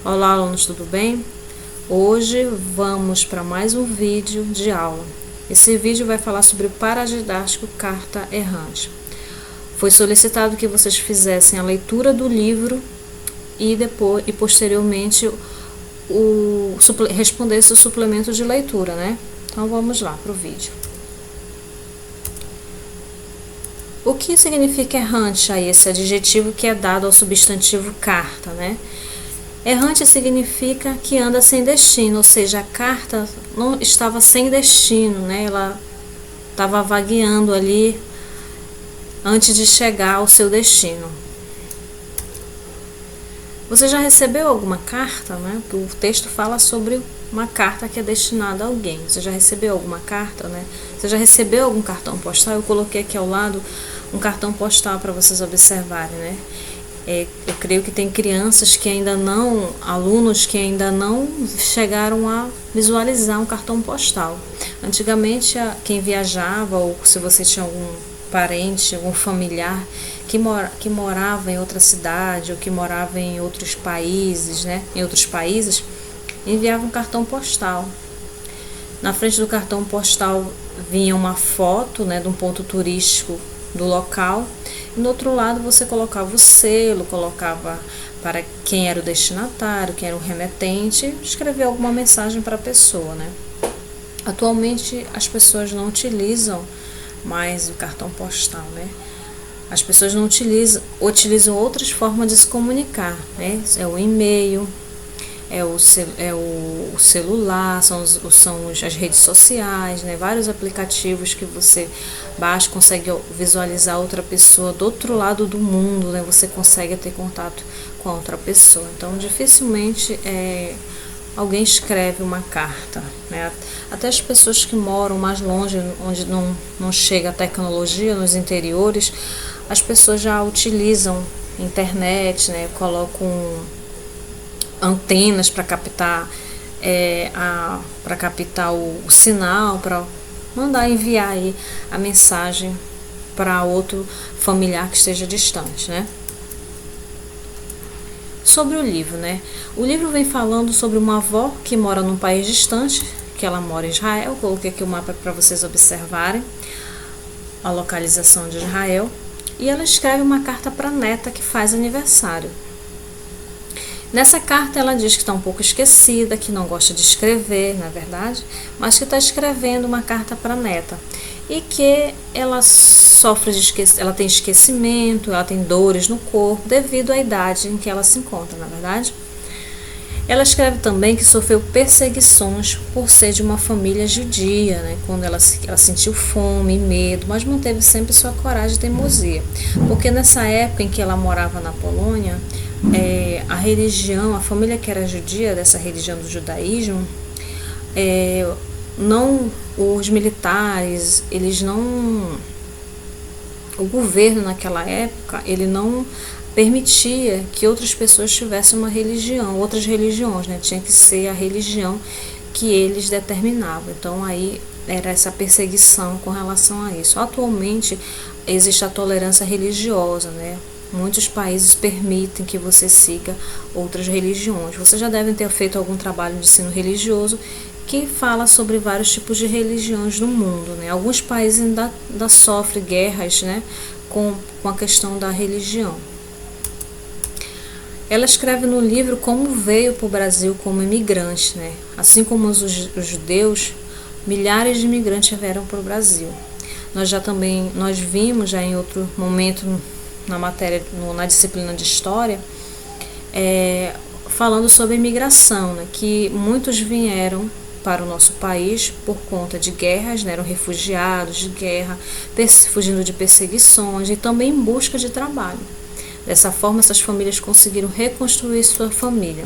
Olá, alunos, tudo bem? Hoje vamos para mais um vídeo de aula. Esse vídeo vai falar sobre o paradidático Carta Errante. Foi solicitado que vocês fizessem a leitura do livro e depois e posteriormente respondesse o suplemento de leitura, né? Então vamos lá para o vídeo. O que significa errante aí, esse adjetivo que é dado ao substantivo carta, né? Errante significa que anda sem destino, ou seja, a carta não estava sem destino, né? Ela estava vagueando ali antes de chegar ao seu destino. Você já recebeu alguma carta, né? O texto fala sobre uma carta que é destinada a alguém. Você já recebeu alguma carta, né? Você já recebeu algum cartão postal? Eu coloquei aqui ao lado um cartão postal para vocês observarem, né? Eu creio que tem crianças que ainda não, alunos que ainda não chegaram a visualizar um cartão postal. Antigamente, quem viajava, ou se você tinha algum parente, algum familiar que morava em outra cidade ou que morava em outros países, né? Em outros países, enviava um cartão postal. Na frente do cartão postal vinha uma foto, né, de um ponto turístico do local. E no outro lado você colocava o selo, colocava para quem era o destinatário, quem era o remetente, escrevia alguma mensagem para a pessoa, né? Atualmente as pessoas não utilizam mais o cartão postal, né? As pessoas não utilizam outras formas de se comunicar, né? É o e-mail, é o celular, são as redes sociais, né? Vários aplicativos que você baixa, consegue visualizar outra pessoa do outro lado do mundo, né? Você consegue ter contato com a outra pessoa. Então, dificilmente alguém escreve uma carta, né? Até as pessoas que moram mais longe, onde não chega a tecnologia, nos interiores, as pessoas já utilizam internet, né? Colocam antenas para captar o sinal, para enviar aí a mensagem para outro familiar que esteja distante, né? Sobre o livro, né? O livro vem falando sobre uma avó que mora num país distante, que ela mora em Israel. Coloquei aqui o mapa para vocês observarem a localização de Israel. E ela escreve uma carta para a neta que faz aniversário. Nessa carta ela diz que está um pouco esquecida, que não gosta de escrever, na verdade, mas que está escrevendo uma carta para a neta e que ela ela tem esquecimento, ela tem dores no corpo devido à idade em que ela se encontra, na verdade. Ela escreve também que sofreu perseguições por ser de uma família judia, né? Quando ela sentiu fome e medo, mas manteve sempre sua coragem e teimosia, porque nessa época em que ela morava na Polônia, a religião, a família que era judia, dessa religião do judaísmo, os militares, o governo naquela época, ele não permitia que outras pessoas tivessem uma religião, outras religiões, né? Tinha que ser a religião que eles determinavam. Então aí era essa perseguição com relação a isso. Atualmente existe a tolerância religiosa, né? Muitos países permitem que você siga outras religiões. Vocês já devem ter feito algum trabalho de ensino religioso que fala sobre vários tipos de religiões no mundo, né? Alguns países ainda sofrem guerras, né, com a questão da religião. Ela escreve no livro como veio para o Brasil como imigrante, né? Assim como os judeus, milhares de imigrantes vieram para o Brasil. Nós vimos já em outro momento na matéria, na disciplina de história, falando sobre a imigração, né? Que muitos vieram para o nosso país por conta de guerras, né? Eram refugiados de guerra, fugindo de perseguições e também em busca de trabalho. Dessa forma, essas famílias conseguiram reconstruir sua família.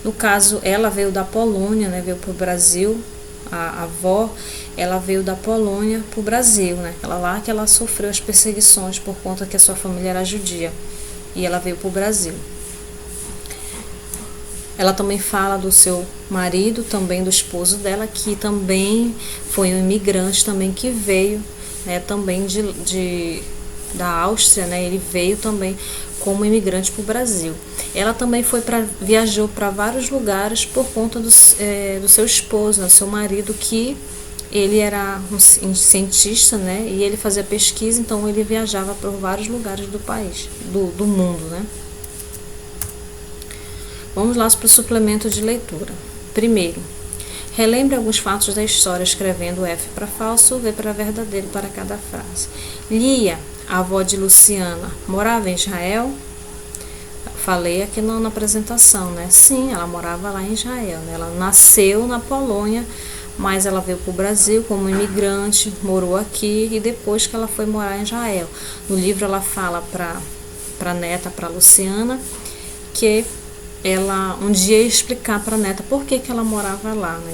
No caso, ela veio da Polônia, né? Veio para o Brasil. A avó, ela veio da Polônia para o Brasil, né? Lá que ela sofreu as perseguições por conta que a sua família era judia. E ela veio para o Brasil. Ela também fala do seu marido, também do esposo dela, que também foi um imigrante, também que veio, né? Também da Áustria, né? Ele veio também como imigrante para o Brasil. Ela também viajou para vários lugares por conta do seu esposo, do seu marido, que ele era um cientista, né? E ele fazia pesquisa, então ele viajava por vários lugares do país, do mundo, né? Vamos lá para o suplemento de leitura. Primeiro, relembre alguns fatos da história escrevendo F para falso, V para verdadeiro para cada frase. Lia, a avó de Luciana, morava em Israel? Falei aqui na apresentação, né? Sim, ela morava lá em Israel, né? Ela nasceu na Polônia, mas ela veio para o Brasil como imigrante, morou aqui e depois que ela foi morar em Israel. No livro ela fala para a neta, para Luciana, que ela um dia ia explicar para a neta por que ela morava lá, né?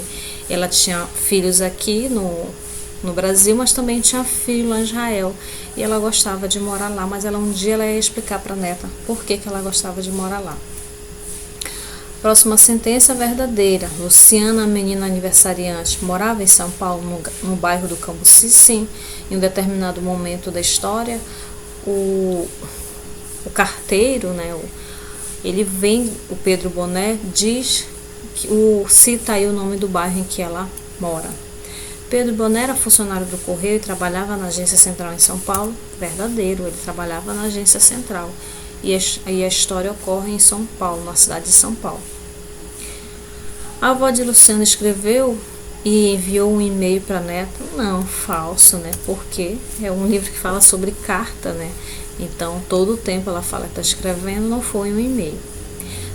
Ela tinha filhos aqui no Brasil, mas também tinha filho lá em Israel e ela gostava de morar lá, mas um dia ela ia explicar para a neta por que ela gostava de morar lá. Próxima sentença verdadeira. Luciana, menina aniversariante, morava em São Paulo, no bairro do Cambuci? Sim. Em um determinado momento da história, o carteiro, né, o Pedro Boné diz, cita aí o nome do bairro em que ela mora. Pedro Boné era funcionário do Correio e trabalhava na agência central em São Paulo. Verdadeiro, ele trabalhava na agência central. E a história ocorre em São Paulo, na cidade de São Paulo. A avó de Luciana escreveu e enviou um e-mail para a neta? Não, falso, né? Porque é um livro que fala sobre carta, né? Então, todo o tempo ela fala que está escrevendo, não foi um e-mail.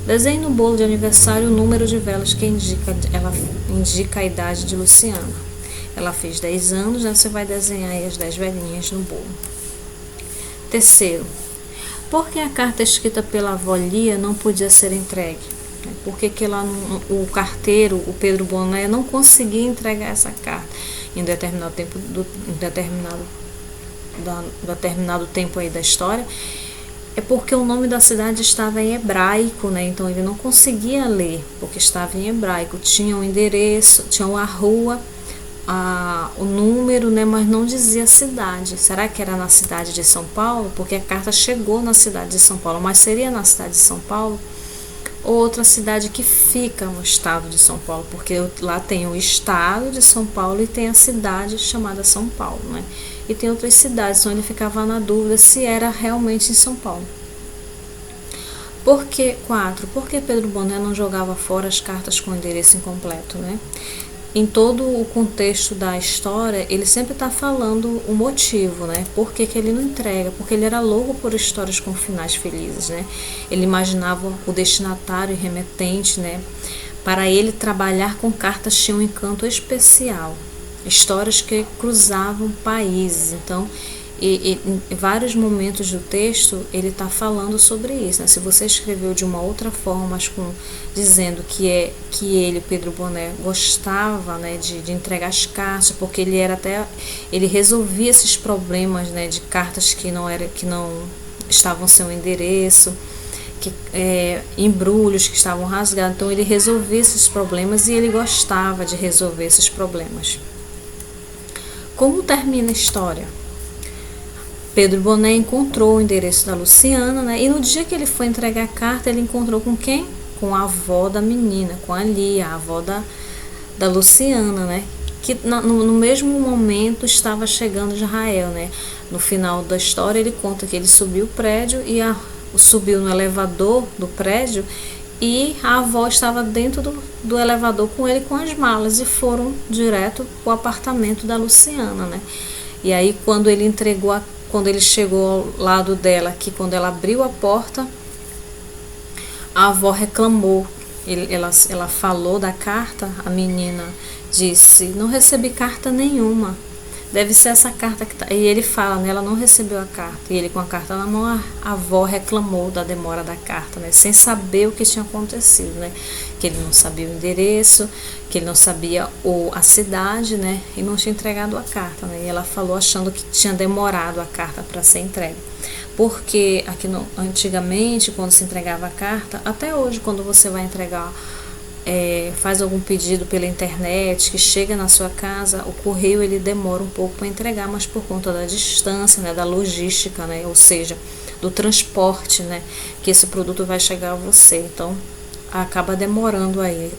Desenhe no bolo de aniversário o número de velas que ela indica a idade de Luciana. Ela fez 10 anos, né? Você vai desenhar aí as 10 velhinhas no bolo. Terceiro, por que a carta escrita pela avó Lia não podia ser entregue? Por que o carteiro, o Pedro Boné, não conseguia entregar essa carta em determinado tempo aí da história? É porque o nome da cidade estava em hebraico, né? Então ele não conseguia ler, porque estava em hebraico. Tinha o endereço, tinha a rua, o número, né? Mas não dizia a cidade. Será que era na cidade de São Paulo? Porque a carta chegou na cidade de São Paulo, mas seria na cidade de São Paulo? Ou outra cidade que fica no estado de São Paulo, porque lá tem o estado de São Paulo e tem a cidade chamada São Paulo, né? E tem outras cidades, então ele ficava na dúvida se era realmente em São Paulo. Por que Pedro Boné não jogava fora as cartas com endereço incompleto, né? Em todo o contexto da história, ele sempre está falando o motivo, né? Por que ele não entrega? Porque ele era louco por histórias com finais felizes, né? Ele imaginava o destinatário e remetente, né? Para ele, trabalhar com cartas tinha um encanto especial. Histórias que cruzavam países. Então, em vários momentos do texto, ele está falando sobre isso, né? Se você escreveu de uma outra forma, mas dizendo que ele, Pedro Boné, gostava, né, de entregar as cartas, porque ele resolvia esses problemas, né, de cartas que não estavam sem o endereço, embrulhos que estavam rasgados. Então ele resolvia esses problemas e ele gostava de resolver esses problemas. Como termina a história? Pedro Boné encontrou o endereço da Luciana, né? E no dia que ele foi entregar a carta, ele encontrou com quem? Com a avó da menina, com a Lia, a avó da Luciana, né? Que no mesmo momento estava chegando de Israel, né? No final da história ele conta que ele subiu o prédio e subiu no elevador do prédio e a avó estava dentro do elevador com ele com as malas e foram direto para o apartamento da Luciana, né? E aí quando ele chegou ao lado dela, que quando ela abriu a porta, a avó reclamou. Ela falou da carta, a menina disse, não recebi carta nenhuma. Deve ser essa carta que tá. E ele fala, né, ela não recebeu a carta. E ele com a carta na mão, a avó reclamou da demora da carta, né, sem saber o que tinha acontecido, né, que ele não sabia o endereço, que ele não sabia a cidade, né, e não tinha entregado a carta, né, e ela falou achando que tinha demorado a carta para ser entregue. Porque antigamente, quando se entregava a carta, até hoje, quando você vai entregar, faz algum pedido pela internet que chega na sua casa, o correio ele demora um pouco para entregar, mas por conta da distância, né, da logística, né, ou seja, do transporte, né, que esse produto vai chegar a você. Então, acaba demorando aí.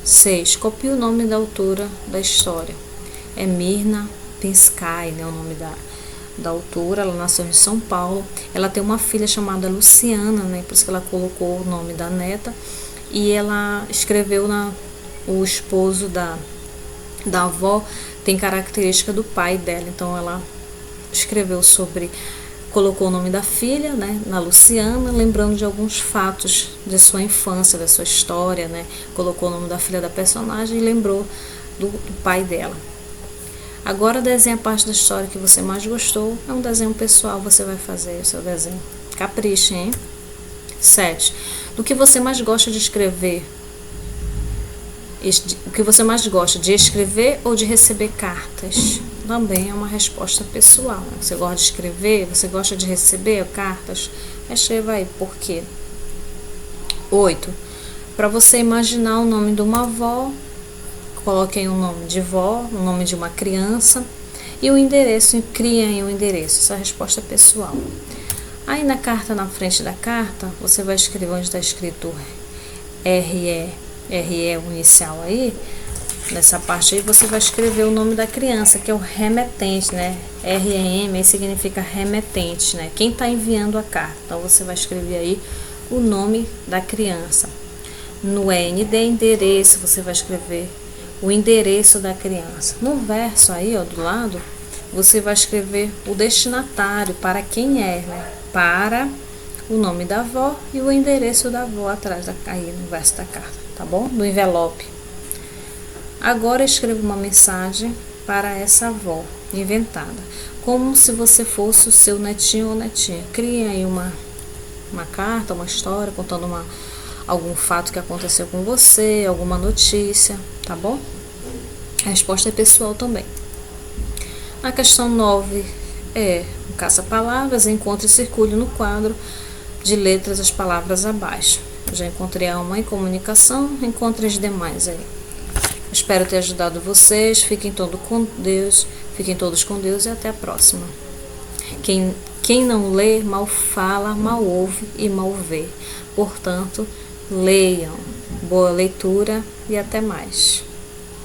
6. Copie o nome da autora da história. É Myrna Pinsky, né, o nome da autora. Ela nasceu em São Paulo. Ela tem uma filha chamada Luciana, né, por isso que ela colocou o nome da neta. E ela escreveu o esposo da avó tem característica do pai dela, então ela escreveu colocou o nome da filha, né, na Luciana, lembrando de alguns fatos de sua infância, da sua história, né, colocou o nome da filha da personagem e lembrou do pai dela. Agora desenha a parte da história que você mais gostou, é um desenho pessoal, você vai fazer o seu desenho. Capricha, hein? 7. Do que você mais gosta de escrever? O que você mais gosta, de escrever ou de receber cartas? Também é uma resposta pessoal, né? Você gosta de escrever, você gosta de receber cartas? Escreva aí, por quê? 8. Para você imaginar o nome de uma avó, coloque aí um nome de vó, o nome de uma criança e o endereço, cria aí um endereço. Essa é a resposta pessoal. Aí na carta, na frente da carta, você vai escrever onde está escrito RE, o inicial aí. Nessa parte aí você vai escrever o nome da criança, que é o remetente, né? REM significa remetente, né? Quem está enviando a carta. Então você vai escrever aí o nome da criança. No ND, endereço, você vai escrever o endereço da criança. No verso aí, ó, do lado, você vai escrever o destinatário, para quem é, né? Para o nome da avó e o endereço da avó atrás, aí no verso da carta, tá bom? No envelope. Agora escreva uma mensagem para essa avó inventada, como se você fosse o seu netinho ou netinha. Crie aí uma carta, uma história, contando algum fato que aconteceu com você, alguma notícia, tá bom? A resposta é pessoal também. A questão 9 é o caça-palavras, encontre e circule no quadro de letras as palavras abaixo. Eu já encontrei a uma em comunicação, encontre as demais aí. Espero ter ajudado vocês, fiquem todos com Deus e até a próxima. Quem não lê, mal fala, mal ouve e mal vê. Portanto, leiam. Boa leitura e até mais.